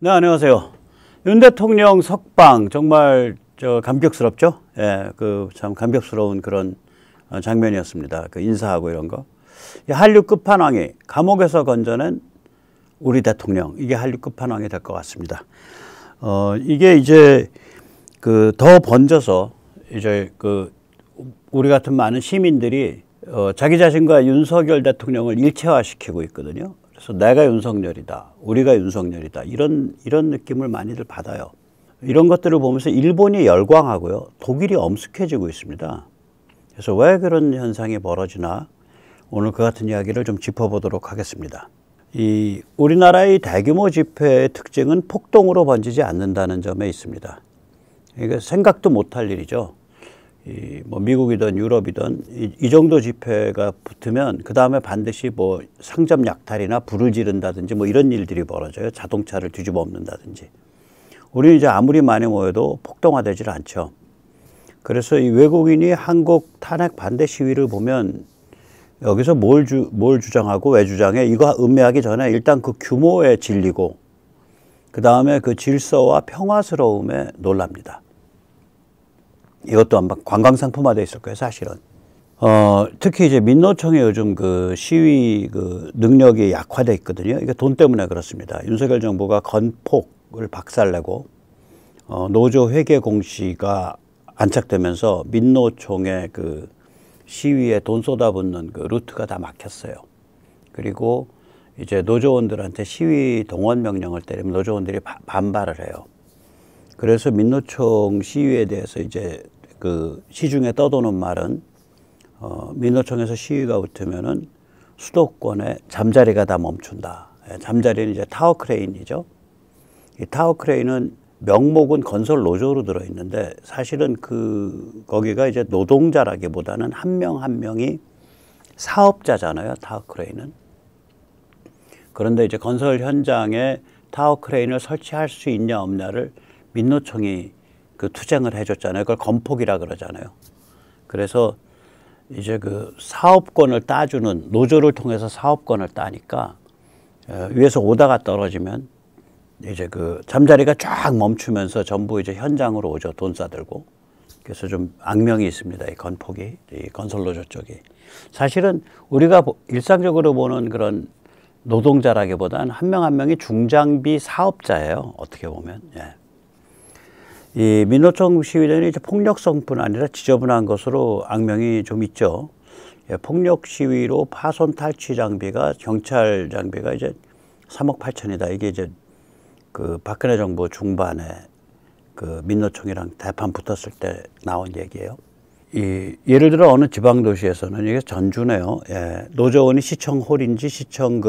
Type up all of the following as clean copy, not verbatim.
네, 안녕하세요. 윤 대통령 석방 정말 감격스럽죠? 예, 참 감격스러운 그런 장면이었습니다. 그 인사하고 이런 거. 한류 끝판왕이 감옥에서 건져낸 우리 대통령, 이게 한류 끝판왕이 될 것 같습니다. 이게 이제 더 번져서 이제 우리 같은 많은 시민들이 자기 자신과 윤석열 대통령을 일체화시키고 있거든요. 그래서 내가 윤석열이다, 우리가 윤석열이다, 이런 느낌을 많이들 받아요. 이런 것들을 보면서 일본이 열광하고요, 독일이 엄숙해지고 있습니다. 그래서 왜 그런 현상이 벌어지나 오늘 그 같은 이야기를 좀 짚어보도록 하겠습니다. 우리나라의 대규모 집회의 특징은 폭동으로 번지지 않는다는 점에 있습니다. 이게 생각도 못할 일이죠. 뭐 미국이든 유럽이든 이 정도 집회가 붙으면 그 다음에 반드시 뭐 상점 약탈이나 불을 지른다든지 뭐 이런 일들이 벌어져요. 자동차를 뒤집어 엎는다든지. 우리는 이제 아무리 많이 모여도 폭동화되질 않죠. 그래서 이 외국인이 한국 탄핵 반대 시위를 보면 여기서 뭘 주장하고 왜 주장해, 이거 음미하기 전에 일단 그 규모에 질리고 그 다음에 그 질서와 평화스러움에 놀랍니다. 이것도 아마 관광상품화되어 있을 거예요, 사실은. 특히 이제 민노총의 요즘 시위 능력이 약화되어 있거든요. 이게 돈 때문에 그렇습니다. 윤석열 정부가 건폭을 박살내고, 노조 회계 공시가 안착되면서 민노총의 시위에 돈 쏟아붓는 루트가 다 막혔어요. 그리고 이제 노조원들한테 시위 동원 명령을 때리면 노조원들이 반발을 해요. 그래서 민노총 시위에 대해서 이제 시중에 떠도는 말은, 민노총에서 시위가 붙으면은 수도권의 잠자리가 다 멈춘다. 잠자리는 이제 타워 크레인이죠. 이 타워 크레인은 명목은 건설 노조로 들어있는데 사실은 거기가 이제 노동자라기보다는 한 명 한 명이 사업자잖아요, 타워 크레인은. 그런데 이제 건설 현장에 타워 크레인을 설치할 수 있냐 없냐를 민노총이 투쟁을 해줬잖아요. 그걸 건폭이라 그러잖아요. 그래서 이제 사업권을 따주는, 노조를 통해서 사업권을 따니까 위에서 오다가 떨어지면 이제 잠자리가 쫙 멈추면서 전부 이제 현장으로 오죠. 돈 싸들고. 그래서 좀 악명이 있습니다. 이 건폭이, 이 건설노조 쪽이. 사실은 우리가 일상적으로 보는 그런 노동자라기보다는 한 명 한 명이 중장비 사업자예요. 어떻게 보면. 예. 이 민노총 시위대는 이제 폭력성뿐 아니라 지저분한 것으로 악명이 좀 있죠. 예, 폭력 시위로 파손 탈취 장비가, 경찰 장비가 이제 3억 8천이다. 이게 이제 박근혜 정부 중반에 민노총이랑 대판 붙었을 때 나온 얘기예요. 예를 들어 어느 지방 도시에서는 이게 전주네요. 예, 노조원이 시청 홀인지 시청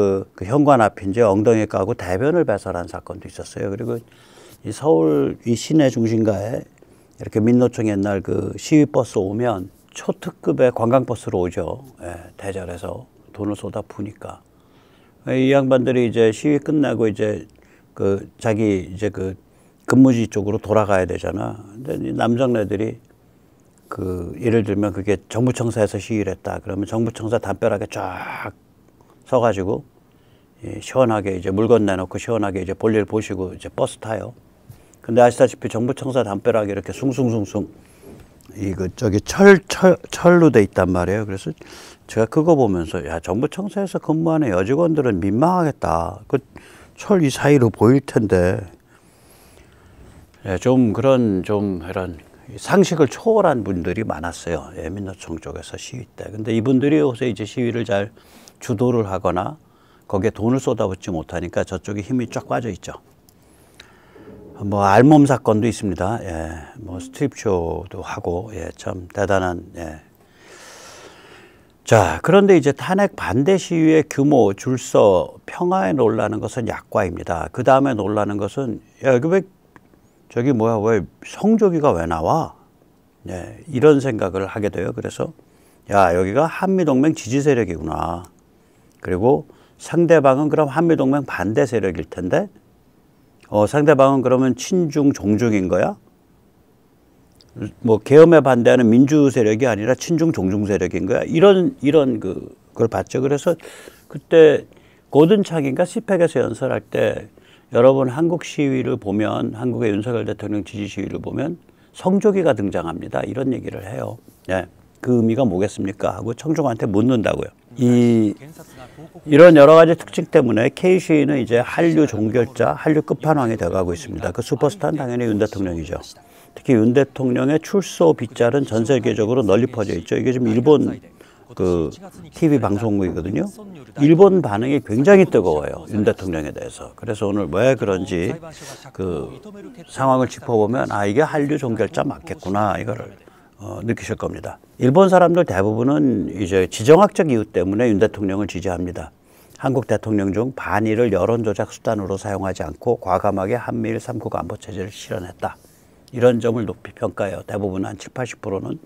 현관 앞인지 엉덩이 까고 대변을 배설한 사건도 있었어요. 그리고 이 서울 이 시내 중심가에 이렇게 민노총 옛날 시위버스 오면 초특급의 관광버스로 오죠. 예, 대절해서 돈을 쏟아 부으니까. 이 양반들이 이제 시위 끝나고 이제 자기 이제 근무지 쪽으로 돌아가야 되잖아. 근데 이 남정네들이 예를 들면 그게 정부청사에서 시위를 했다. 그러면 정부청사 담벼락에 쫙 서가지고 시원하게 이제 물건 내놓고 시원하게 이제 볼일 보시고 이제 버스 타요. 근데 아시다시피 정부청사 담벼락에 이렇게 숭숭숭숭 저기 철로 돼 있단 말이에요. 그래서 제가 그거 보면서, 야, 정부청사에서 근무하는 여직원들은 민망하겠다. 철 이 사이로 보일 텐데. 예, 이런 상식을 초월한 분들이 많았어요. 예, 민노총 쪽에서 시위 때. 근데 이분들이 요새 이제 시위를 잘 주도를 하거나 거기에 돈을 쏟아붓지 못하니까 저쪽에 힘이 쫙 빠져 있죠. 뭐 알몸 사건도 있습니다. 예, 뭐 스트립쇼도 하고, 예, 참 대단한. 예. 자, 그런데 이제 탄핵 반대 시위의 규모, 줄서, 평화에 놀라는 것은 약과입니다. 그 다음에 놀라는 것은, 야, 여기 왜 성조기가 왜 나와? 예, 이런 생각을 하게 돼요. 그래서, 야, 여기가 한미동맹 지지 세력이구나. 그리고 상대방은 그럼 한미동맹 반대 세력일 텐데, 상대방은 그러면 친중, 종중인 거야? 뭐 계엄에 반대하는 민주 세력이 아니라 친중, 종중 세력인 거야? 이런 걸 봤죠. 그래서 그때 고든창인가 시팩에서 연설할 때 여러분 한국 시위를 보면 한국의 윤석열 대통령 지지 시위를 보면 성조기가 등장합니다. 이런 얘기를 해요. 예. 그 의미가 뭐겠습니까? 하고 청중한테 묻는다고요. 이런 여러 가지 특징 때문에 K시위는 이제 한류 종결자, 한류 끝판왕이 돼가고 있습니다. 그 슈퍼스타는 당연히 윤 대통령이죠. 특히 윤 대통령의 출소 빗자루는 전 세계적으로 널리 퍼져 있죠. 이게 지금 일본 그 TV 방송국이거든요. 일본 반응이 굉장히 뜨거워요. 윤 대통령에 대해서. 그래서 오늘 왜 그런지 그 상황을 짚어보면 아 이게 한류 종결자 맞겠구나 이거를 느끼실 겁니다. 일본 사람들 대부분은 이제 지정학적 이유 때문에 윤 대통령을 지지합니다. 한국 대통령 중 반의를 여론조작 수단으로 사용하지 않고 과감하게 한미일 3국 안보 체제를 실현했다. 이런 점을 높이 평가해요. 대부분 한 70~80%는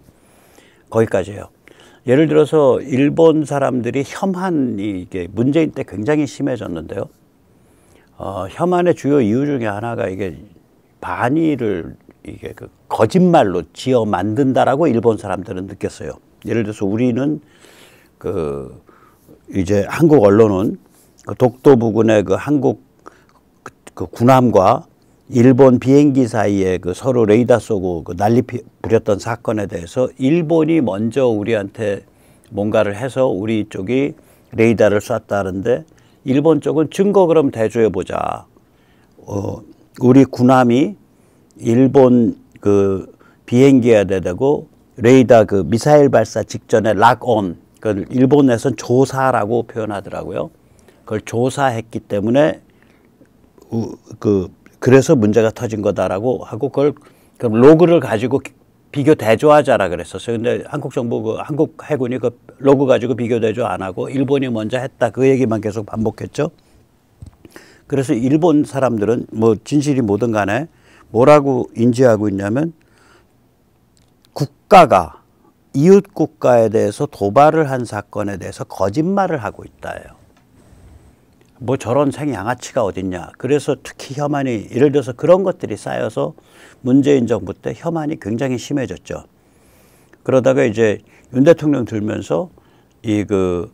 거기까지예요. 예를 들어서 일본 사람들이 혐한이 이게 문재인 때 굉장히 심해졌는데요. 혐한의 주요 이유 중에 하나가 이게 반의를 이게 그 거짓말로 지어 만든다라고 일본 사람들은 느꼈어요. 예를 들어서 우리는 그 이제 한국 언론은 그 독도 부근의 그 한국 그 군함과 일본 비행기 사이에 그 서로 레이더 쏘고 그 난리 부렸던 사건에 대해서 일본이 먼저 우리한테 뭔가를 해서 우리 쪽이 레이더를 쐈다는데 일본 쪽은 증거 그럼 대조해 보자. 우리 군함이 일본 그 비행기에 대고 레이더 그 미사일 발사 직전에 락온 그걸 일본에서는 조사라고 표현하더라고요. 그걸 조사했기 때문에 그래서 문제가 터진 거다라고 하고 그걸 로그를 가지고 비교 대조하자라 그랬었어요. 근데 한국 정부 한국 해군이 그 로그 가지고 비교 대조 안 하고 일본이 먼저 했다 그 얘기만 계속 반복했죠. 그래서 일본 사람들은 뭐 진실이 뭐든 간에 뭐라고 인지하고 있냐면 국가가 이웃 국가에 대해서 도발을 한 사건에 대해서 거짓말을 하고 있다예요. 뭐 저런 생양아치가 어딨냐. 그래서 특히 혐한이 예를 들어서 그런 것들이 쌓여서 문재인 정부 때 혐한이 굉장히 심해졌죠. 그러다가 이제 윤 대통령 들면서 이 그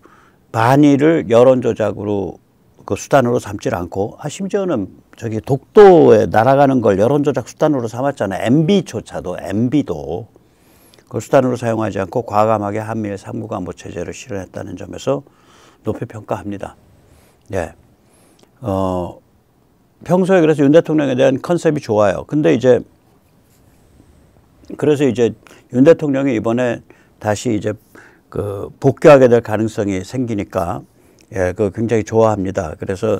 반의를 여론 조작으로 그 수단으로 삼질 않고 심지어는 저기 독도에 날아가는 걸 여론 조작 수단으로 삼았잖아요. MB조차도 MB도 그 수단으로 사용하지 않고 과감하게 한미일 3국 안보 체제를 실현했다는 점에서 높이 평가합니다. 예. 평소에 그래서 윤 대통령에 대한 컨셉이 좋아요. 근데 이제 그래서 이제 윤 대통령이 이번에 다시 이제 그 복귀하게 될 가능성이 생기니까 예, 그 굉장히 좋아합니다. 그래서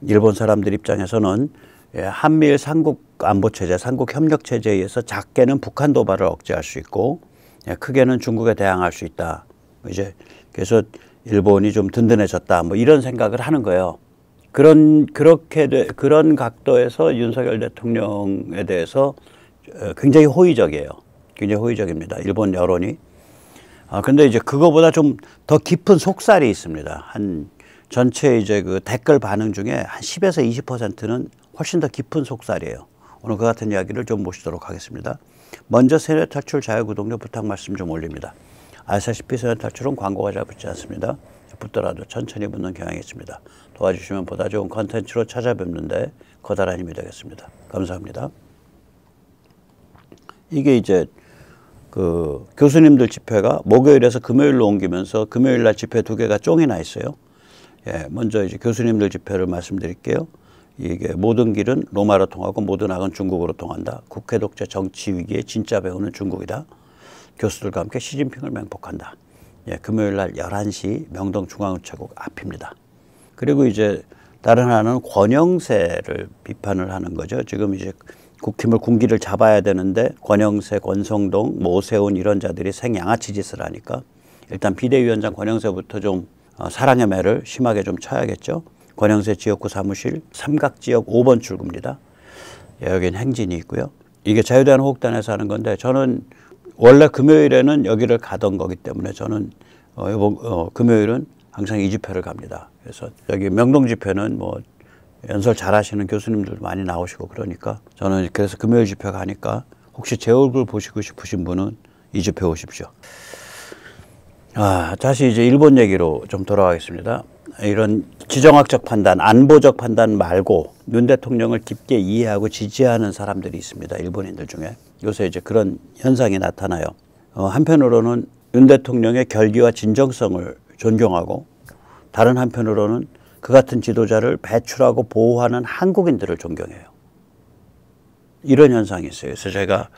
일본 사람들 입장에서는 예, 한미일 3국 안보 체제, 3국 협력 체제에 의해서 작게는 북한 도발을 억제할 수 있고 예, 크게는 중국에 대항할 수 있다. 그래서 일본이 좀 든든해졌다. 뭐 이런 생각을 하는 거예요. 그런 각도에서 윤석열 대통령에 대해서 굉장히 호의적이에요. 굉장히 호의적입니다. 일본 여론이. 근데 이제 그거보다 좀 더 깊은 속살이 있습니다. 한 전체 이제 그 댓글 반응 중에 한 10에서 20%는 훨씬 더 깊은 속살이에요. 오늘 그 같은 이야기를 좀 모시도록 하겠습니다. 먼저 세뇌 탈출 자유 구독료 부탁 말씀 좀 올립니다. 아시다시피 세뇌 탈출은 광고가 잘 붙지 않습니다. 붙더라도 천천히 붙는 경향이 있습니다. 도와주시면 보다 좋은 컨텐츠로 찾아뵙는데 커다란 힘이 되겠습니다. 감사합니다. 이게 이제 그 교수님들 집회가 목요일에서 금요일로 옮기면서 금요일 날 집회 2개가 쫑이 나 있어요. 예, 먼저 이제 교수님들 집회를 말씀드릴게요. 이게 모든 길은 로마로 통하고 모든 악은 중국으로 통한다. 국회 독재 정치 위기의 진짜 배후는 중국이다. 교수들과 함께 시진핑을 맹폭한다. 예, 금요일 날 11시 명동 중앙우체국 앞입니다. 그리고 이제 다른 하나는 권영세를 비판을 하는 거죠. 지금 이제 국힘을 군기를 잡아야 되는데 권영세, 권성동, 오세훈 이런 자들이 생양아치 짓을 하니까 일단 비대위원장 권영세부터 좀 사랑의 매를 심하게 좀 쳐야겠죠. 권영세 지역구 사무실 삼각지역 5번 출구입니다. 예, 여기는 행진이 있고요. 이게 자유대한호국단에서 하는 건데 저는 원래 금요일에는 여기를 가던 거기 때문에 저는 금요일은 항상 이 집회를 갑니다. 그래서 여기 명동 집회는 뭐 연설 잘 하시는 교수님들 많이 나오시고 그러니까 저는 그래서 금요일 집회 가니까 혹시 제 얼굴 보시고 싶으신 분은 이 집회 오십시오. 다시 이제 일본 얘기로 좀 돌아가겠습니다. 이런 지정학적 판단, 안보적 판단 말고 윤 대통령을 깊게 이해하고 지지하는 사람들이 있습니다. 일본인들 중에. 요새 이제 그런 현상이 나타나요. 한편으로는 윤 대통령의 결기와 진정성을 존경하고 다른 한편으로는 그 같은 지도자를 배출하고 보호하는 한국인들을 존경해요. 이런 현상이 있어요. 그래서 제가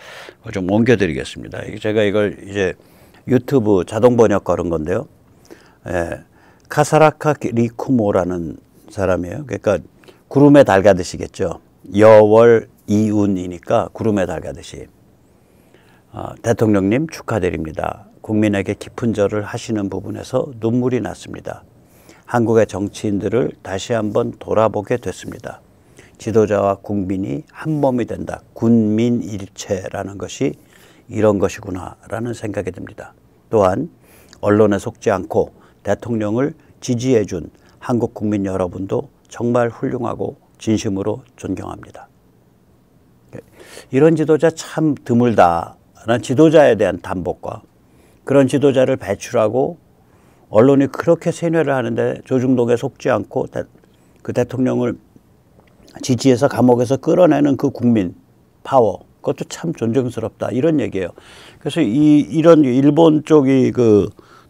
좀 옮겨드리겠습니다. 제가 이걸 이제 유튜브 자동 번역 걸은 건데요. 예, 카사라카 리쿠모라는 사람이에요. 그러니까 구름에 달 가듯이겠죠. 여월 이운이니까 구름에 달 가듯이. 대통령님 축하드립니다. 국민에게 깊은 절을 하시는 부분에서 눈물이 났습니다. 한국의 정치인들을 다시 한번 돌아보게 됐습니다. 지도자와 국민이 한 몸이 된다. 군민일체라는 것이 이런 것이구나 라는 생각이 듭니다. 또한 언론에 속지 않고 대통령을 지지해 준 한국 국민 여러분도 정말 훌륭하고 진심으로 존경합니다. 이런 지도자 참 드물다. 라는 지도자에 대한 담복과 그런 지도자를 배출하고 언론이 그렇게 세뇌를 하는데 조중동에 속지 않고 그 대통령을 지지해서 감옥에서 끌어내는 그 국민 파워, 그것도 참 존경스럽다 이런 얘기예요. 그래서 이런 일본 쪽이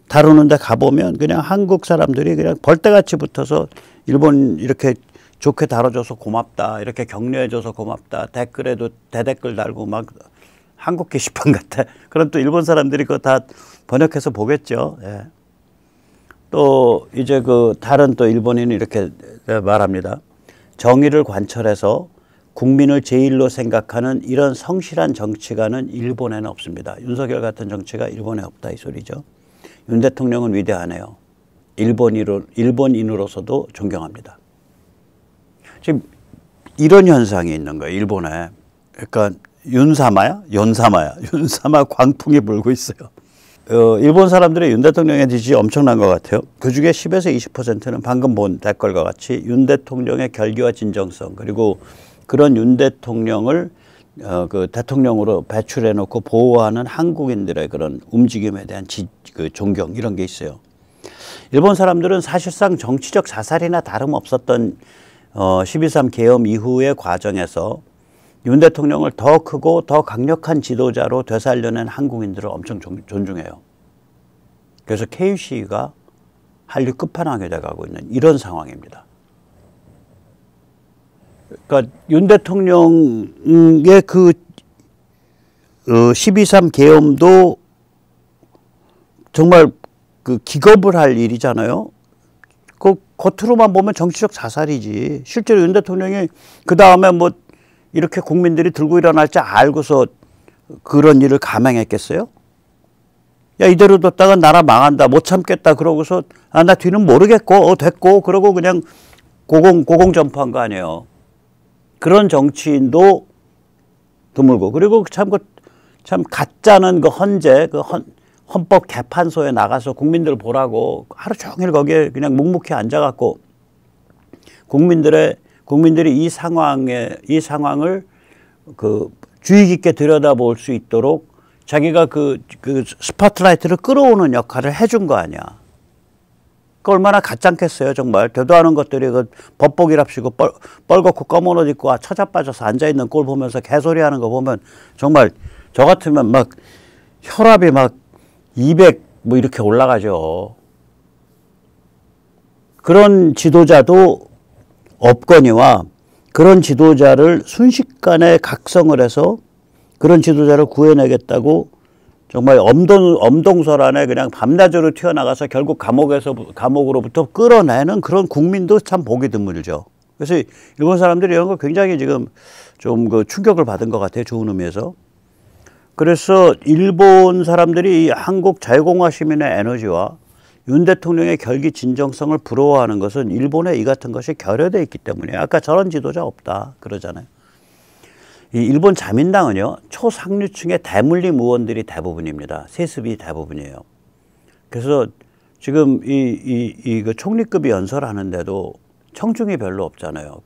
다루는데 가보면 그냥 한국 사람들이 그냥 벌떼같이 붙어서 일본 이렇게 좋게 다뤄줘서 고맙다, 이렇게 격려해줘서 고맙다, 댓글에도 대댓글 달고 막 한국 게시판 같아. 그럼 또 일본 사람들이 그거 다 번역해서 보겠죠. 예. 또 이제 다른 또 일본인은 이렇게 말합니다. 정의를 관철해서 국민을 제일로 생각하는 이런 성실한 정치가는 일본에는 없습니다. 윤석열 같은 정치가 일본에 없다 이 소리죠. 윤 대통령은 위대하네요. 일본인으로서도 존경합니다. 지금 이런 현상이 있는 거예요. 일본에. 그러니까 윤사마 광풍이 불고 있어요. 일본 사람들의 윤 대통령의 지지 엄청난 것 같아요. 그중에 10에서 20%는 방금 본 댓글과 같이 윤 대통령의 결기와 진정성 그리고 그런 윤 대통령을 대통령으로 배출해 놓고 보호하는 한국인들의 그런 움직임에 대한 존경 이런 게 있어요. 일본 사람들은 사실상 정치적 자살이나 다름없었던 12.3 계엄 이후의 과정에서 윤 대통령을 더 크고 더 강력한 지도자로 되살려낸 한국인들을 엄청 존중해요. 그래서 KUC가 한류 끝판왕이 돼가고 있는 이런 상황입니다. 그러니까 윤 대통령의 12.3 계엄도 정말 기겁을 할 일이잖아요. 겉으로만 보면 정치적 자살이지. 실제로 윤 대통령이 그 다음에 이렇게 국민들이 들고 일어날 줄 알고서 그런 일을 감행했겠어요? 야, 이대로 뒀다가 나라 망한다, 못 참겠다, 그러고서, 나 뒤는 모르겠고, 됐고, 그러고 그냥 고공전파한 거 아니에요. 그런 정치인도 드물고, 그리고 참 가짜는 헌재, 헌법 개판소에 나가서 국민들 보라고 하루 종일 거기에 그냥 묵묵히 앉아갖고 국민들이 이 상황을 주의 깊게 들여다볼 수 있도록 자기가 스포트라이트를 끌어오는 역할을 해준 거 아니야. 그 얼마나 가짠겠어요, 정말. 되도 않은 것들이 법복이랍시고 뻘겋고 검은 옷 입고 처자 빠져서 앉아있는 꼴 보면서 개소리 하는 거 보면 정말 저 같으면 막 혈압이 막 200 이렇게 올라가죠. 그런 지도자도 없거니와 그런 지도자를 순식간에 각성을 해서 그런 지도자를 구해내겠다고 정말 엄동설안에 그냥 밤낮으로 튀어나가서 결국 감옥으로부터 끌어내는 그런 국민도 참 보기 드물죠. 그래서 일본 사람들이 이런 거 굉장히 지금 좀 충격을 받은 것 같아요. 좋은 의미에서. 그래서 일본 사람들이 한국 자유공화 시민의 에너지와 윤 대통령의 결기 진정성을 부러워하는 것은 일본에 이 같은 것이 결여되어 있기 때문이에요. 아까 저런 지도자 없다 그러잖아요. 이 일본 자민당은요, 초상류층의 대물림 의원들이 대부분입니다. 세습이 대부분이에요. 그래서 지금 그 총리급이 연설하는데도 청중이 별로 없잖아요.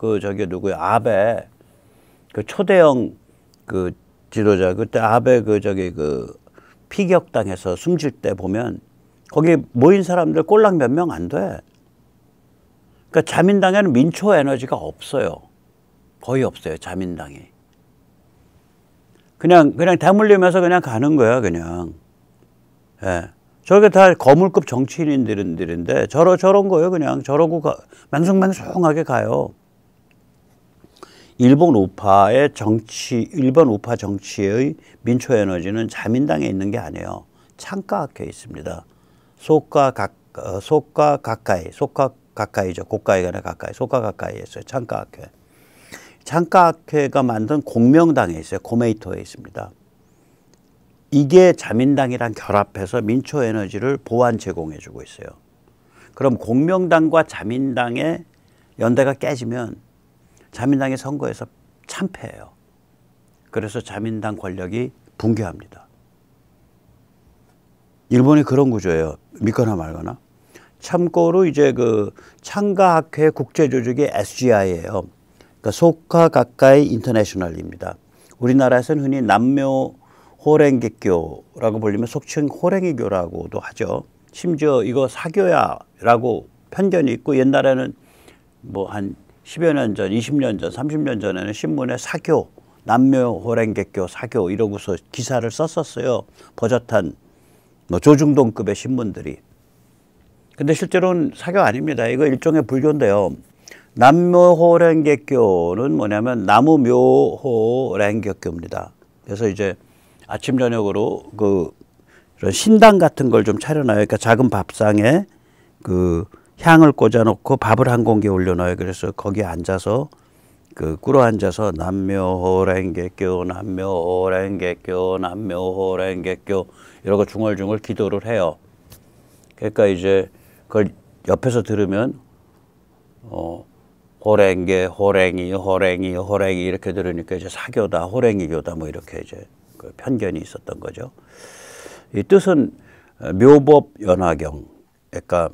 누구야, 아베, 초대형 지도자, 그때 아베 피격당해서 숨질 때 보면 거기 모인 사람들 꼴랑 몇 명 안 돼. 그러니까 자민당에는 민초 에너지가 없어요. 거의 없어요. 자민당이. 그냥 대물림해서 그냥 가는 거야, 그냥. 예. 저게 다 거물급 정치인들인데 저런 거예요, 그냥. 저러고 맹숭맹숭하게 가요. 일본 우파 정치의 민초 에너지는 자민당에 있는 게 아니에요. 창가학회에 있습니다. 소가 가까이죠. 고가이가 아니라 가까이. 소가 가까이에 있어요. 창가학회. 창가학회가 만든 공명당에 있어요. 고메이토에 있습니다. 이게 자민당이랑 결합해서 민초 에너지를 보완 제공해 주고 있어요. 그럼 공명당과 자민당의 연대가 깨지면 자민당이 선거에서 참패해요. 그래서 자민당 권력이 붕괴합니다. 일본이 그런 구조예요. 믿거나 말거나. 참고로 이제 그 창가학회 국제조직이 SGI예요. 그러니까 소카 가까이 인터내셔널입니다. 우리나라에서는 흔히 남묘 호랭개교라고 불리면 속칭 호랭이교라고도 하죠. 심지어 이거 사교야라고 편견이 있고 옛날에는 뭐 한 10여 년 전, 20년 전, 30년 전에는 신문에 사교, 남묘 호랭개교 사교 이러고서 기사를 썼었어요. 버젓한 뭐 조중동급의 신문들이. 근데 실제로는 사교 아닙니다. 이거 일종의 불교인데요. 남묘호랭개교는 뭐냐면 나무묘호랭개교입니다. 그래서 이제 아침 저녁으로 그런 신당 같은 걸 좀 차려놔요. 그러니까 작은 밥상에 그 향을 꽂아놓고 밥을 한 공기 올려놔요. 그래서 거기에 앉아서 꿇어 앉아서 남묘호랭개교, 남묘호랭개교, 남묘호랭개교 이러고 중얼중얼 기도를 해요. 그러니까 이제 그걸 옆에서 들으면 호랭이 이렇게 들으니까 이제 사교다, 호랭이교다 뭐 이렇게 이제 그 편견이 있었던 거죠. 이 뜻은 묘법연화경, 그러니까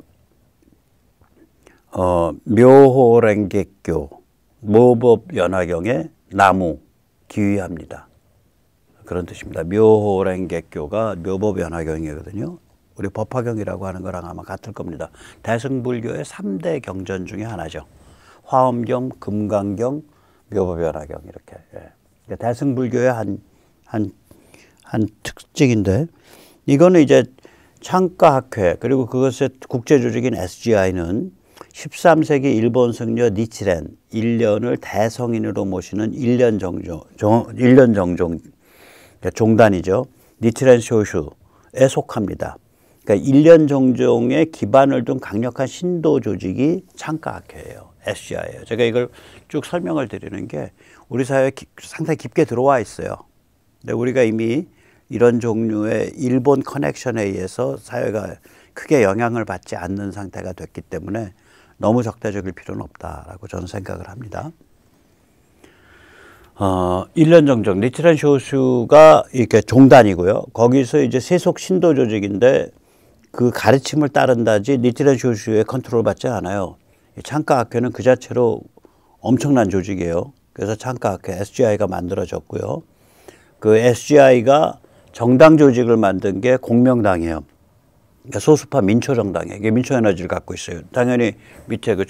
묘호랭개교, 묘법연화경의 나무 기위합니다. 그런 뜻입니다. 묘호랭개교가 묘법연화경이거든요. 우리 법화경이라고 하는 거랑 아마 같을 겁니다. 대승불교의 3대 경전 중에 하나죠. 화엄경, 금강경, 묘법연화경 이렇게. 예. 대승불교의 한 특징인데 이거는 이제 창가학회 그리고 그것의 국제조직인 SGI는 13세기 일본 승려 니치렌 1년을 대성인으로 모시는 1년 정종 종단이죠. 니치렌 쇼슈에 속합니다. 그러니까 1년 정종의 기반을 둔 강력한 신도 조직이 창가학회예요. SGI예요. 제가 이걸 쭉 설명을 드리는 게 우리 사회에 상당히 깊게 들어와 있어요. 근데 우리가 이미 이런 종류의 일본 커넥션에 의해서 사회가 크게 영향을 받지 않는 상태가 됐기 때문에 너무 적대적일 필요는 없다라고 저는 생각을 합니다. 1년 정종, 니치렌 쇼슈가 이렇게 종단이고요. 거기서 이제 세속 신도 조직인데 그 가르침을 따른다지 니치렌 쇼슈의 컨트롤 받지 않아요. 창가학회는 그 자체로 엄청난 조직이에요. 그래서 창가학회 SGI가 만들어졌고요. 그 SGI가 정당 조직을 만든 게 공명당이에요. 그러니까 소수파 민초정당이에요. 이게 민초 에너지를 갖고 있어요. 당연히 밑에 그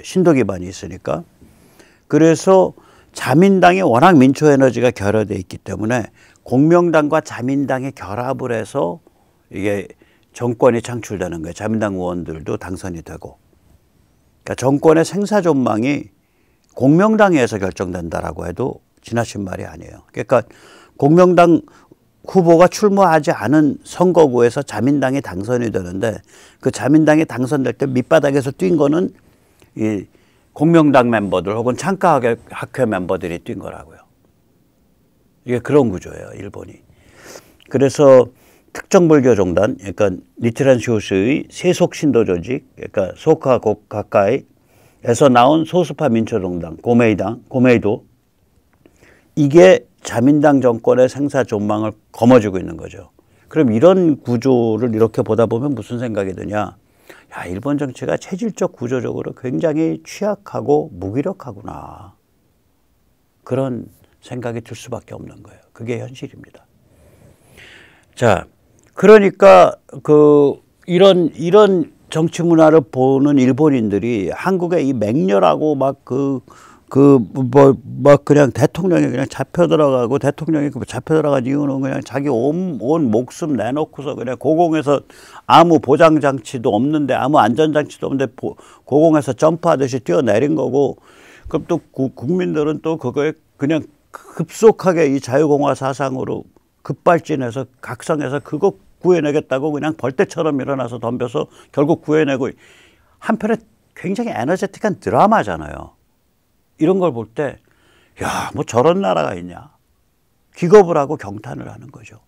신도 기반이 있으니까. 그래서 자민당이 워낙 민초 에너지가 결여되어 있기 때문에 공명당과 자민당이 결합을 해서 이게 정권이 창출되는 거예요. 자민당 의원들도 당선이 되고. 그러니까 정권의 생사존망이 공명당에서 결정된다라고 해도 지나친 말이 아니에요. 그러니까 공명당 후보가 출마하지 않은 선거구에서 자민당이 당선이 되는데 그 자민당이 당선될 때 밑바닥에서 뛴 거는 이 공명당 멤버들 혹은 창가학회 멤버들이 뛴 거라고요. 이게 그런 구조예요, 일본이. 그래서 특정불교 종단, 그러니까 니치렌 쇼스의 세속 신도 조직, 그러니까 소카 가까이에서 나온 소수파 민초정당, 고메이도, 이게 자민당 정권의 생사 존망을 거머쥐고 있는 거죠. 그럼 이런 구조를 이렇게 보다 보면 무슨 생각이 드냐? 야, 일본 정치가 체질적 구조적으로 굉장히 취약하고 무기력하구나. 그런 생각이 들 수밖에 없는 거예요. 그게 현실입니다. 자, 그러니까 이런 정치 문화를 보는 일본인들이 한국의 이 맹렬하고 막 그냥 대통령이 그냥 잡혀 들어가고 대통령이 잡혀 들어간 이유는 그냥 자기 온 목숨 내놓고서 그냥 고공에서 아무 보장 장치도 없는데 아무 안전 장치도 없는데 고공에서 점프하듯이 뛰어내린 거고, 그럼 또 국민들은 또 그거에 그냥 급속하게 이 자유공화 사상으로 급발진해서 각성해서 그거 구해내겠다고 그냥 벌떼처럼 일어나서 덤벼서 결국 구해내고, 한편에 굉장히 에너제틱한 드라마잖아요. 이런 걸 볼 때, 야, 뭐 저런 나라가 있냐. 기겁을 하고 경탄을 하는 거죠.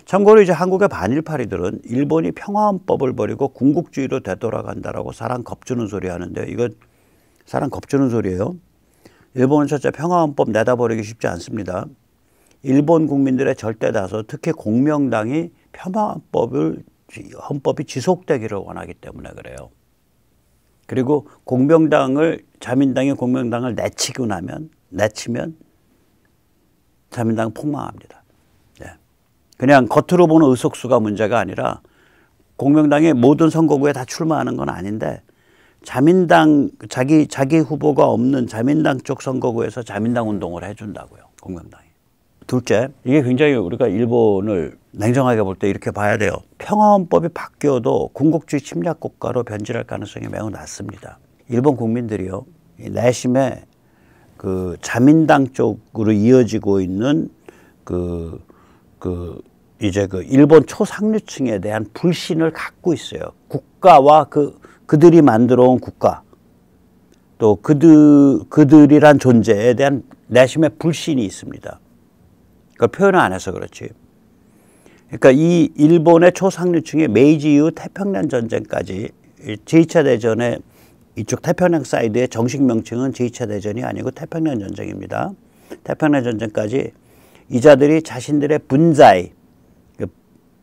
참고로 이제 한국의 반일파리들은 일본이 평화헌법을 버리고 군국주의로 되돌아간다라고 사람 겁주는 소리 하는데, 이거 사람 겁주는 소리예요. 일본은 첫째 평화헌법 내다버리기 쉽지 않습니다. 일본 국민들의 절대 다수, 특히 공명당이 헌법이 지속되기를 원하기 때문에 그래요. 그리고 자민당이 공명당을 내치면 자민당은 폭망합니다. 네. 그냥 겉으로 보는 의석수가 문제가 아니라, 공명당이 모든 선거구에 다 출마하는 건 아닌데, 자민당 자기 후보가 없는 자민당 쪽 선거구에서 자민당 운동을 해준다고요, 공명당이. 둘째, 이게 굉장히 우리가 일본을 냉정하게 볼 때 이렇게 봐야 돼요. 평화헌법이 바뀌어도 군국주의 침략 국가로 변질할 가능성이 매우 낮습니다. 일본 국민들이요, 내심에 그 자민당 쪽으로 이어지고 있는 이제 일본 초상류층에 대한 불신을 갖고 있어요. 국가와 그들이 만들어 온 국가, 또 그들이란 존재에 대한 내심의 불신이 있습니다. 그걸 표현을 안 해서 그렇지. 그러니까 이 일본의 초상류층이 메이지 이후 태평양 전쟁까지, 제2차 대전의 이쪽 태평양 사이드의 정식 명칭은 제2차 대전이 아니고 태평양 전쟁입니다. 태평양 전쟁까지 이자들이 자신들의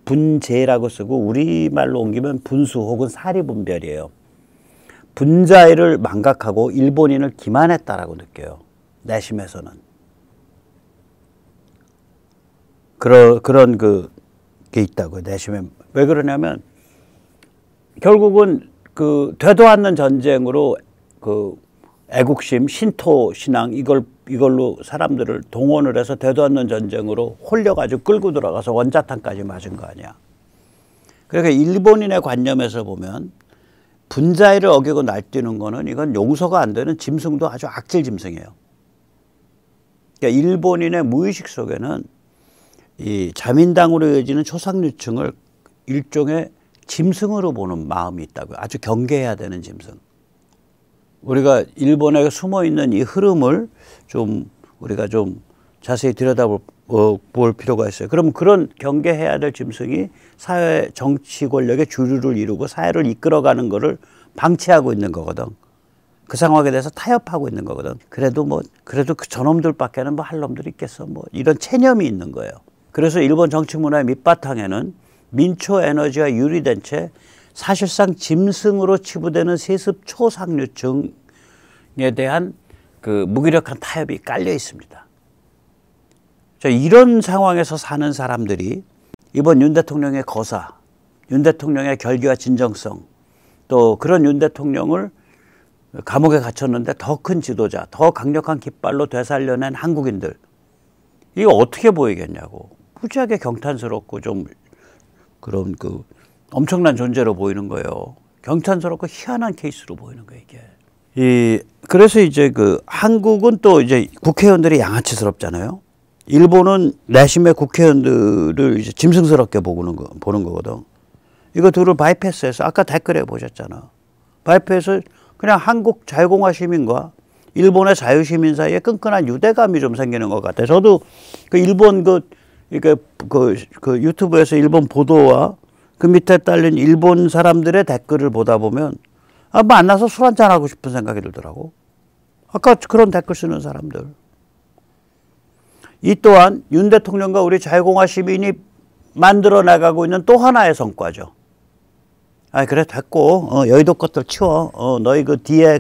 분재라고 쓰고 우리말로 옮기면 분수 혹은 사리분별이에요. 분자이를 망각하고 일본인을 기만했다라고 느껴요, 내심에서는. 그런 게 있다고요, 내심에. 왜 그러냐면, 결국은 되도 않는 전쟁으로 애국심, 신토 신앙 이걸로 사람들을 동원을 해서 되도 않는 전쟁으로 홀려가지고 끌고 들어가서 원자탄까지 맞은 거 아니야. 그러니까 일본인의 관념에서 보면 분자이를 어기고 날뛰는 거는, 이건 용서가 안 되는 짐승도 아주 악질 짐승이에요. 그러니까 일본인의 무의식 속에는 이 자민당으로 이어지는 초상류층을 일종의 짐승으로 보는 마음이 있다고요. 아주 경계해야 되는 짐승. 우리가 일본에 숨어있는 이 흐름을 우리가 좀 자세히 들여다볼 필요가 있어요. 그럼 그런 경계해야 될 짐승이 사회 정치 권력의 주류를 이루고 사회를 이끌어가는 거를 방치하고 있는 거거든. 그 상황에 대해서 타협하고 있는 거거든. 그래도 그 저놈들밖에는 할 놈들이 있겠어. 이런 체념이 있는 거예요. 그래서 일본 정치 문화의 밑바탕에는 민초 에너지가 유리된 채 사실상 짐승으로 치부되는 세습 초상류층에 대한 무기력한 타협이 깔려 있습니다. 이런 상황에서 사는 사람들이 이번 윤 대통령의 거사, 윤 대통령의 결기와 진정성, 또 그런 윤 대통령을 감옥에 갇혔는데 더 큰 지도자, 더 강력한 깃발로 되살려낸 한국인들, 이거 어떻게 보이겠냐고. 무지하게 경탄스럽고 좀 그런 엄청난 존재로 보이는 거예요. 경탄스럽고 희한한 케이스로 보이는 거예요, 이게. 그래서 이제 한국은 또 이제 국회의원들이 양아치스럽잖아요. 일본은 내심의 국회의원들을 이제 짐승스럽게 보는 거거든. 이거 둘을 바이패스해서, 아까 댓글에 보셨잖아. 바이패스, 그냥 한국 자유공화 시민과 일본의 자유시민 사이에 끈끈한 유대감이 좀 생기는 것 같아요. 저도 일본 유튜브에서 일본 보도와 그 밑에 딸린 일본 사람들의 댓글을 보다 보면 만나서 술 한잔 하고 싶은 생각이 들더라고. 아까 그런 댓글 쓰는 사람들. 이 또한 윤 대통령과 우리 자유공화 시민이 만들어 나가고 있는 또 하나의 성과죠. 그래 됐고 여의도 것들 치워. 너희 뒤에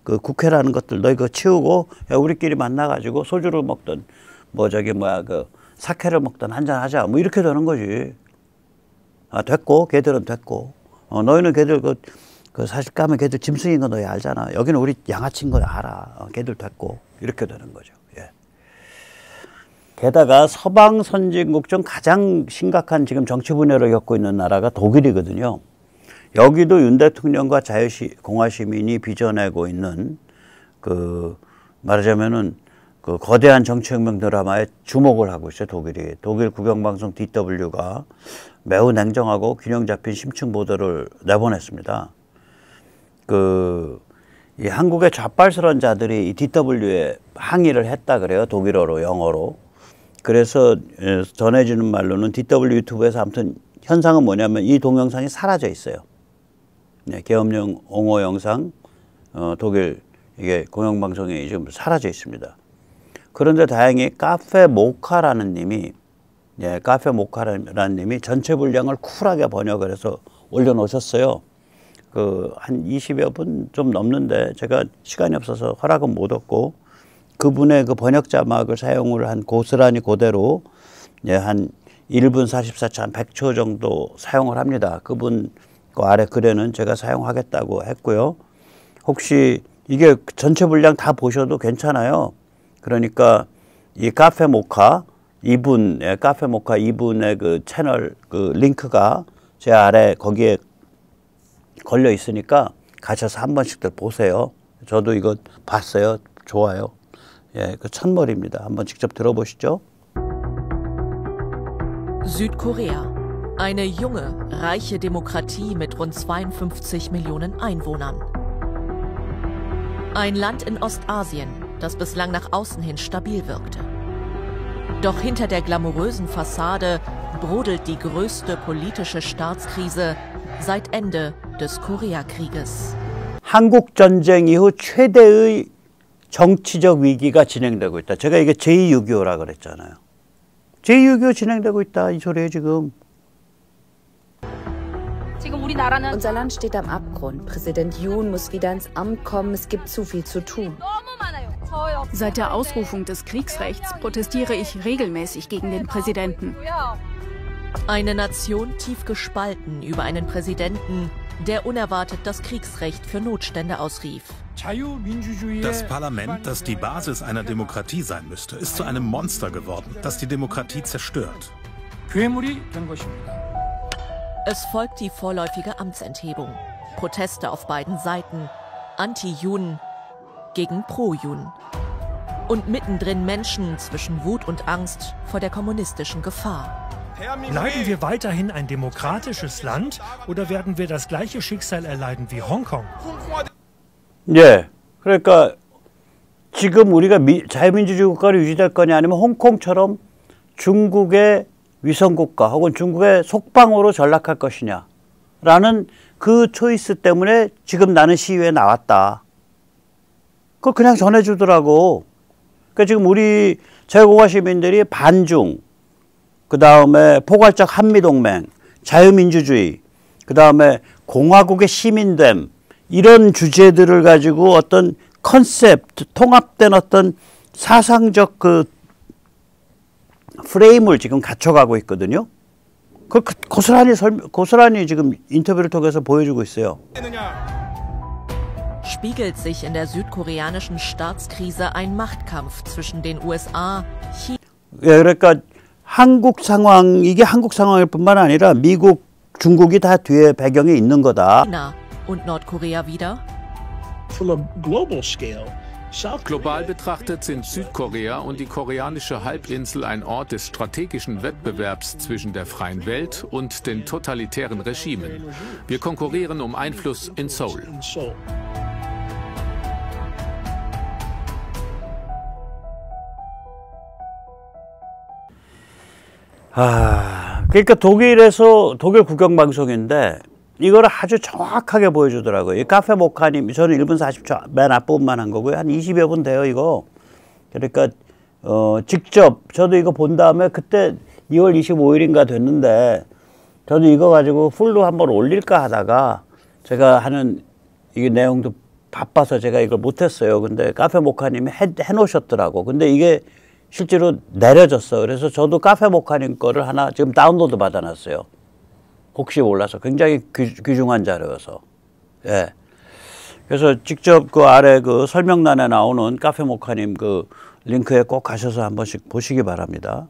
국회라는 것들 너희 치우고 우리끼리 만나가지고 소주를 먹든 사케를 먹든 한잔 하자. 이렇게 되는 거지. 됐고 걔들은 됐고 너희는 걔들 그 사실 까면 걔들 짐승인 거 너희 알잖아. 여기는 우리 양아치인 거 알아. 걔들 됐고 이렇게 되는 거죠. 예. 게다가 서방 선진국 중 가장 심각한 지금 정치 분열을 겪고 있는 나라가 독일이거든요. 여기도 윤 대통령과 자유공화 시민이 빚어내고 있는 그 말하자면은 그 거대한 정치혁명 드라마에 주목을 하고 있어요. 독일이. 독일 국영방송 DW가 매우 냉정하고 균형 잡힌 심층 보도를 내보냈습니다. 이 한국의 좌빨스러운 자들이 이 DW에 항의를 했다 그래요. 독일어로, 영어로. 그래서 전해지는 말로는 DW 유튜브에서 아무튼 현상은 뭐냐면 이 동영상이 사라져 있어요. 네, 계엄령 옹호 영상, 독일 이게 공영방송에 지금 사라져 있습니다. 그런데 다행히 카페 모카라는 님이, 예, 카페 모카라는 님이 전체 분량을 쿨하게 번역을 해서 올려놓으셨어요. 한 20여 분 좀 넘는데 제가 시간이 없어서 허락은 못 얻고 그분의 그 번역 자막을 사용을 한 고스란히 그대로, 예, 한 1분 44초, 한 100초 정도 사용을 합니다. 그분 그 아래 글에는 제가 사용하겠다고 했고요. 혹시 이게 전체 분량 다 보셔도 괜찮아요. 그러니까 이 카페 모카 카페 모카 이분의 그 채널 그 링크가 제 아래 거기에 걸려 있으니까 가셔서 한 번씩들 보세요. 저도 이거 봤어요. 좋아요. 예, 그 첫머리입니다. 한번 직접 들어보시죠. Südkorea. Eine junge, reiche Demokratie mit rund 52 Millionen Einwohnern. Ein Land in Ostasien, das bislang nach außen hin stabil wirkte. Doch hinter der glamourösen Fassade brodelt die größte politische Staatskrise seit Ende des Koreakrieges. 한국 전쟁 이후 최대의 정치적 위기가 진행되고 있다. 제가 이게 제2.6.25라 그랬잖아요. 제2.6.25 진행되고 있다 이 소리예요 지금. Unser Land steht am Abgrund. Präsident Yoon muss wieder ins Amt kommen. Es gibt zu viel zu tun. Seit der Ausrufung des Kriegsrechts protestiere ich regelmäßig gegen den Präsidenten. Eine Nation tief gespalten über einen Präsidenten, der unerwartet das Kriegsrecht für Notstände ausrief. Das Parlament, das die Basis einer Demokratie sein müsste, ist zu einem Monster geworden, das die Demokratie zerstört. Es folgt die vorläufige Amtsenthebung. Proteste auf beiden Seiten. Anti-Yoon gegen Pro-Yoon. Und mittendrin Menschen zwischen Wut und Angst vor der kommunistischen Gefahr. Bleiben wir weiterhin ein demokratisches Land oder werden wir das gleiche Schicksal erleiden wie Hongkong? 예, 그러니까 지금 우리가 자유민주주의 국가로 유지될 거냐 아니면 홍콩처럼 중국의 위성국가 혹은 중국의 속방으로 전락할 것이냐 라는 그 초이스 때문에 지금 나는 시위에 나왔다. 그걸 그냥 전해주더라고. 그러니까 지금 우리 자유공화 시민들이 반중, 그 다음에 포괄적 한미동맹, 자유민주주의, 그 다음에 공화국의 시민됨 이런 주제들을 가지고 어떤 컨셉, 통합된 어떤 사상적 그 프레임을 지금 갖춰가고 있거든요. 고스란히 지금 인터뷰를 통해서 보여주고 있어요. Spiegelt sich in der südkoreanischen Staatskrise ein Machtkampf zwischen den USA, China. 예, 그러니까 한국 상황, 이게 한국 상황일 뿐만 아니라 미국, 중국이 다 뒤에 배경에 있는 거다. Und Nordkorea wieder? Global betrachtet sind Südkorea und die koreanische Halbinsel ein Ort des strategischen Wettbewerbs zwischen der freien Welt und den totalitären Regimen. Wir konkurrieren um Einfluss in Seoul. 그러니까 독일 국영방송인데 이걸 아주 정확하게 보여주더라고요. 이 카페 모카님, 저는 1분 40초 맨 앞부분만 한 거고요. 한 20여 분 돼요, 이거. 그러니까, 직접, 저도 이거 본 다음에 그때 2월 25일인가 됐는데, 저도 이거 가지고 풀로 한번 올릴까 하다가, 제가 하는 이 내용도 바빠서 제가 이걸 못했어요. 근데 카페 모카님이 해놓으셨더라고. 근데 이게 실제로 내려졌어. 그래서 저도 카페 모카님 거를 하나 지금 다운로드 받아놨어요. 혹시 몰라서 굉장히 귀중한 자료여서. 예. 그래서 직접 그 아래 그 설명란에 나오는 카페모카님 그 링크에 꼭 가셔서 한 번씩 보시기 바랍니다.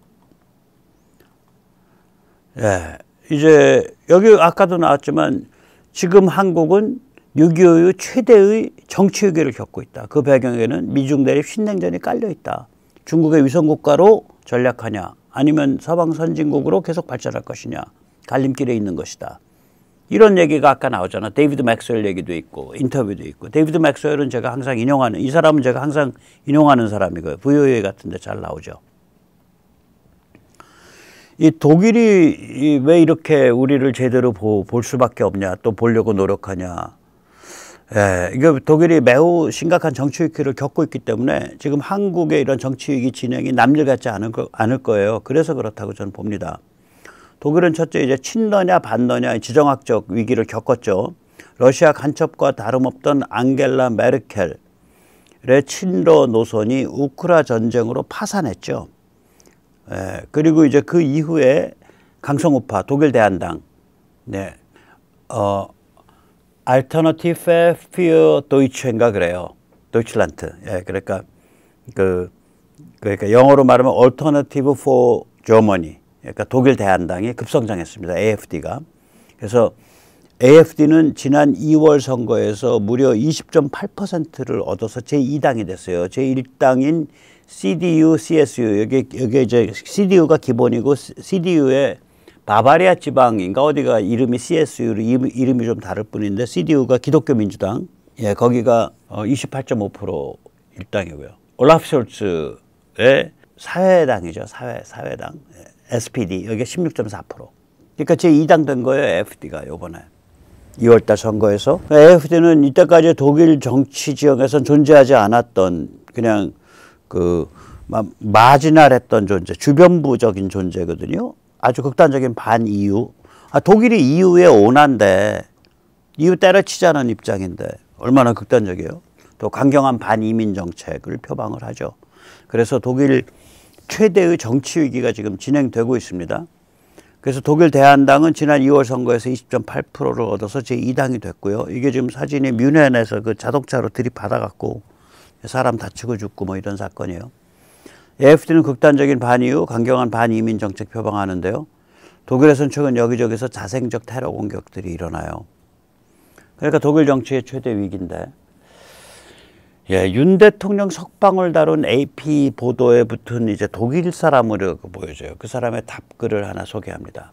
예. 이제 여기 아까도 나왔지만 지금 한국은 6.25 이후 최대의 정치 위기를 겪고 있다. 그 배경에는 미중 대립 신냉전이 깔려 있다. 중국의 위성국가로 전략하냐 아니면 서방 선진국으로 계속 발전할 것이냐 갈림길에 있는 것이다. 이런 얘기가 아까 나오잖아. 데이비드 맥스웰 얘기도 있고 인터뷰도 있고. 데이비드 맥스웰은 제가 항상 인용하는, 이 사람은 제가 항상 인용하는 사람이고요. VOA 같은 데 잘 나오죠. 이 독일이 왜 이렇게 우리를 제대로 볼 수밖에 없냐, 또 보려고 노력하냐. 예, 이게 독일이 매우 심각한 정치 위기를 겪고 있기 때문에 지금 한국의 이런 정치 위기 진행이 남일 같지 않을 거예요. 그래서 그렇다고 저는 봅니다. 독일은 첫째 이제 친러냐 반러냐 지정학적 위기를 겪었죠. 러시아 간첩과 다름없던 앙겔라 메르켈의 친러 노선이 우크라 전쟁으로 파산했죠. 예, 그리고 이제 그 이후에 강성우파 독일 대한당, 네, Alternative für Deutsch인가 그래요. 도이칠란트. 예, 그러니까 그러니까 영어로 말하면 Alternative for Germany. 그러니까 독일 대한당이 급성장했습니다. AfD가. 그래서 AfD는 지난 2월 선거에서 무려 20.8%를 얻어서 제2당이 됐어요. 제1당인 CDU, CSU, 여기 이제 CDU가 기본이고 CDU의 바바리아 지방인가 어디가 이름이 CSU로 이름이 좀 다를 뿐인데 CDU가 기독교 민주당, 예, 거기가 28.5% 일당이고요. 올라프 숄츠의 사회당이죠. 사회당. SPD 여기가 16.4%. 그러니까 제2당 된 거예요. AfD가 요번에 2월달 선거에서. AfD는 이때까지 독일 정치 지형에선 존재하지 않았던 그냥 그 마지널했던 존재, 주변부적인 존재거든요. 아주 극단적인 반EU. 독일이 EU의 오난데 EU 때려치자는 입장인데 얼마나 극단적이에요. 또 강경한 반이민 정책을 표방을 하죠. 그래서 독일 최대의 정치 위기가 지금 진행되고 있습니다. 그래서 독일 대한당은 지난 2월 선거에서 20.8%를 얻어서 제2당이 됐고요. 이게 지금 사진이 뮌헨에서 그 자동차로 들이받아갖고 사람 다치고 죽고 뭐 이런 사건이에요. AfD는 극단적인 반이유, 강경한 반이민 정책 표방하는데요. 독일에서는 최근 여기저기서 자생적 테러 공격들이 일어나요. 그러니까 독일 정치의 최대 위기인데, 예, 윤 대통령 석방을 다룬 AP 보도에 붙은 이제 독일 사람으로 보여져요. 그 사람의 답글을 하나 소개합니다.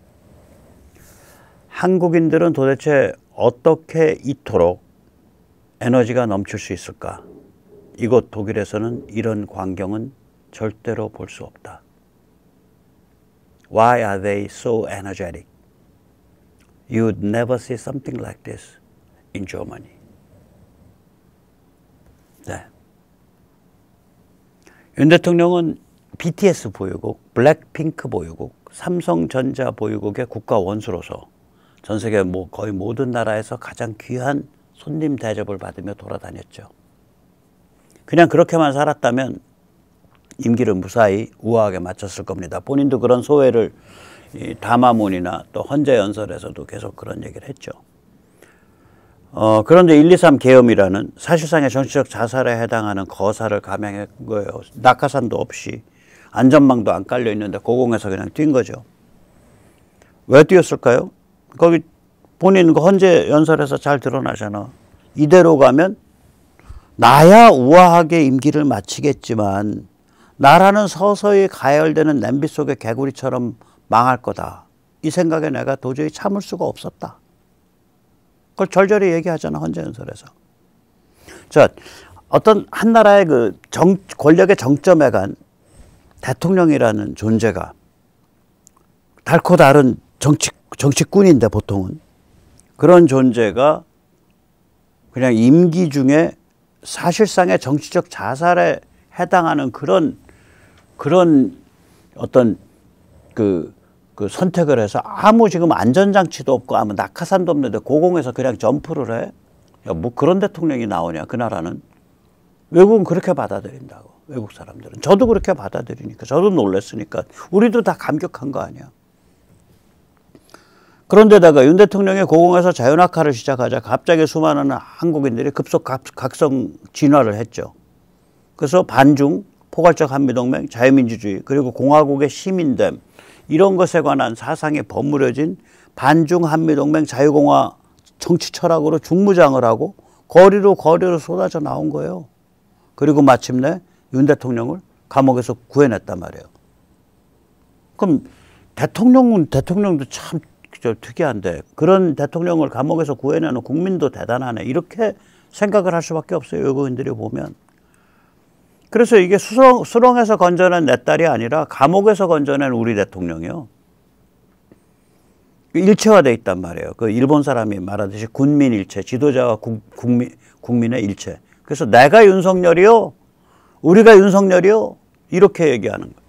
한국인들은 도대체 어떻게 이토록 에너지가 넘칠 수 있을까? 이곳 독일에서는 이런 광경은 절대로 볼 수 없다. Why are they so energetic? You'd never see something like this in Germany. 네. 윤 대통령은 BTS 보유국, 블랙핑크 보유국, 삼성전자 보유국의 국가 원수로서 전 세계 거의 모든 나라에서 가장 귀한 손님 대접을 받으며 돌아다녔죠. 그냥 그렇게만 살았다면 임기를 무사히 우아하게 마쳤을 겁니다. 본인도 그런 소회를 담화문이나 또 헌재연설에서도 계속 그런 얘기를 했죠. 그런데 123 계엄이라는 사실상의 정치적 자살에 해당하는 거사를 감행한 거예요. 낙하산도 없이 안전망도 안 깔려 있는데 고공에서 그냥 뛴 거죠. 왜 뛰었을까요? 거기 본인 그 헌재연설에서 잘 드러나잖아. 이대로 가면 나야 우아하게 임기를 마치겠지만 나라는 서서히 가열되는 냄비 속의 개구리처럼 망할 거다. 이 생각에 내가 도저히 참을 수가 없었다. 그걸 절절히 얘기하잖아, 헌재연설에서. 자, 어떤 한 나라의 그 권력의 정점에 간 대통령이라는 존재가 달코 다른 정치꾼인데 보통은 그런 존재가 그냥 임기 중에 사실상의 정치적 자살에 해당하는 그런 어떤 그 선택을 해서 아무 지금 안전장치도 없고 아무 낙하산도 없는데 고공에서 그냥 점프를 해? 야, 뭐 그런 대통령이 나오냐, 그 나라는. 외국은 그렇게 받아들인다고, 외국 사람들은. 저도 그렇게 받아들이니까, 저도 놀랐으니까. 우리도 다 감격한 거 아니야. 그런데다가 윤 대통령이 고공에서 자유낙하를 시작하자 갑자기 수많은 한국인들이 급속 각성 진화를 했죠. 그래서 반중, 포괄적 한미동맹, 자유민주주의, 그리고 공화국의 시민됨, 이런 것에 관한 사상이 버무려진 반중 한미동맹 자유공화 정치 철학으로 중무장을 하고 거리로 쏟아져 나온 거예요. 그리고 마침내 윤 대통령을 감옥에서 구해냈단 말이에요. 그럼 대통령도 참 특이한데, 그런 대통령을 감옥에서 구해내는 국민도 대단하네, 이렇게 생각을 할 수밖에 없어요, 외국인들이 보면. 그래서 이게 수렁에서 건져낸 내 딸이 아니라 감옥에서 건져낸 우리 대통령이요, 일체화돼 있단 말이에요. 그 일본 사람이 말하듯이 군민 일체, 지도자와 국민의 일체. 그래서 내가 윤석열이요, 우리가 윤석열이요, 이렇게 얘기하는 거예요.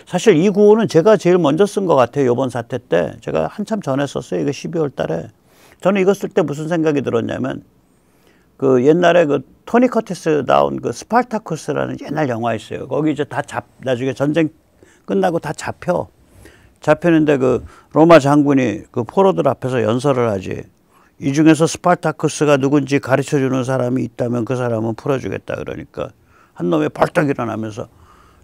사실 이 구호는 제가 제일 먼저 쓴 것 같아요. 이번 사태 때 제가 한참 전에 썼어요. 이거 12월 달에. 저는 이거 쓸 때 무슨 생각이 들었냐면, 그 옛날에 그 토니 커티스 나온 그 스파르타쿠스라는 옛날 영화 있어요. 거기 이제 나중에 전쟁 끝나고 다 잡히는데 그 로마 장군이 그 포로들 앞에서 연설을 하지. 이 중에서 스파르타쿠스가 누군지 가르쳐주는 사람이 있다면 그 사람은 풀어주겠다. 그러니까 한 놈이 벌떡 일어나면서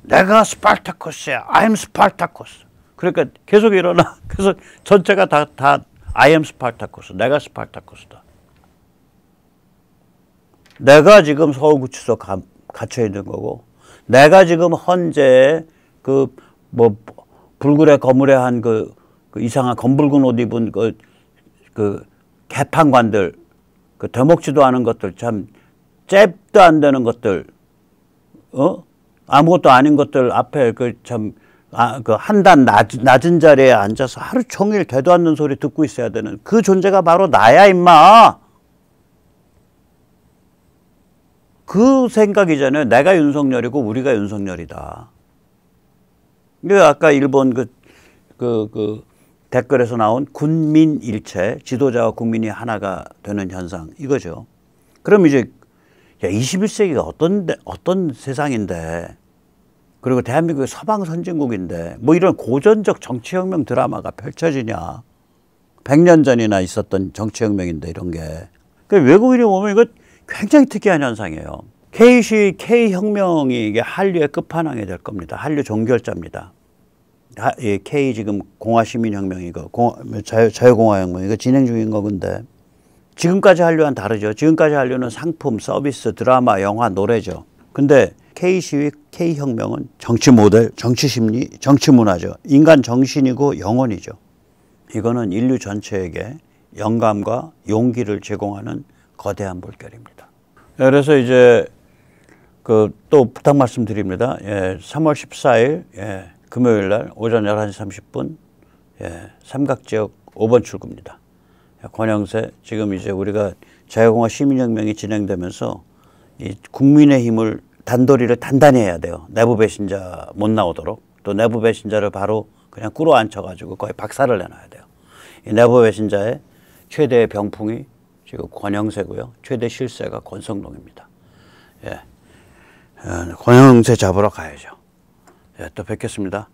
내가 스파르타쿠스야. I'm 스파르타쿠스. 그러니까 계속 일어나. 그래서 전체가 다 I am 스파르타쿠스. 내가 스파르타쿠스다. 내가 지금 서울구치소 갇혀 있는 거고, 내가 지금 헌재에 그 뭐 불굴에 거무레한 그 이상한 검붉은 옷 입은 그 개판관들, 그 되먹지도 않은 것들, 참 잽도 안 되는 것들, 아무것도 아닌 것들 앞에 그 한 단 낮은 자리에 앉아서 하루 종일 되도 않는 소리 듣고 있어야 되는 그 존재가 바로 나야, 임마. 그 생각이잖아요. 내가 윤석열이고 우리가 윤석열이다. 이게 아까 일본 그 댓글에서 나온 군민 일체, 지도자와 국민이 하나가 되는 현상, 이거죠. 그럼 이제 21세기가 어떤 세상인데, 그리고 대한민국의 서방 선진국인데 뭐 이런 고전적 정치혁명 드라마가 펼쳐지냐. 100년 전이나 있었던 정치혁명인데 이런 게. 그러니까 외국인이 보면 이거 굉장히 특이한 현상이에요. K혁명이 이게 한류의 끝판왕이 될 겁니다. 한류 종결자입니다. K 지금 공화시민혁명이고 자유공화혁명이고 진행 중인 거근데, 지금까지 한류와는 다르죠. 지금까지 한류는 상품, 서비스, 드라마, 영화, 노래죠. 근데 K시위, K혁명은 정치 모델, 정치 심리, 정치 문화죠. 인간 정신이고 영혼이죠. 이거는 인류 전체에게 영감과 용기를 제공하는 거대한 물결입니다. 그래서 이제 또 부탁 말씀드립니다. 3월 14일 금요일 날 오전 11시 30분 삼각지역 5번 출구입니다. 권영세, 지금 이제 우리가 자유공화 시민혁명이 진행되면서 이 국민의힘을 단도리를 단단히 해야 돼요. 내부 배신자 못 나오도록. 또 내부 배신자를 바로 그냥 꿇어 앉혀가지고 거의 박살을 내놔야 돼요. 이 내부 배신자의 최대의 병풍이 지금 권영세고요. 최대 실세가 권성동입니다. 권영세 잡으러 가야죠. 또 뵙겠습니다.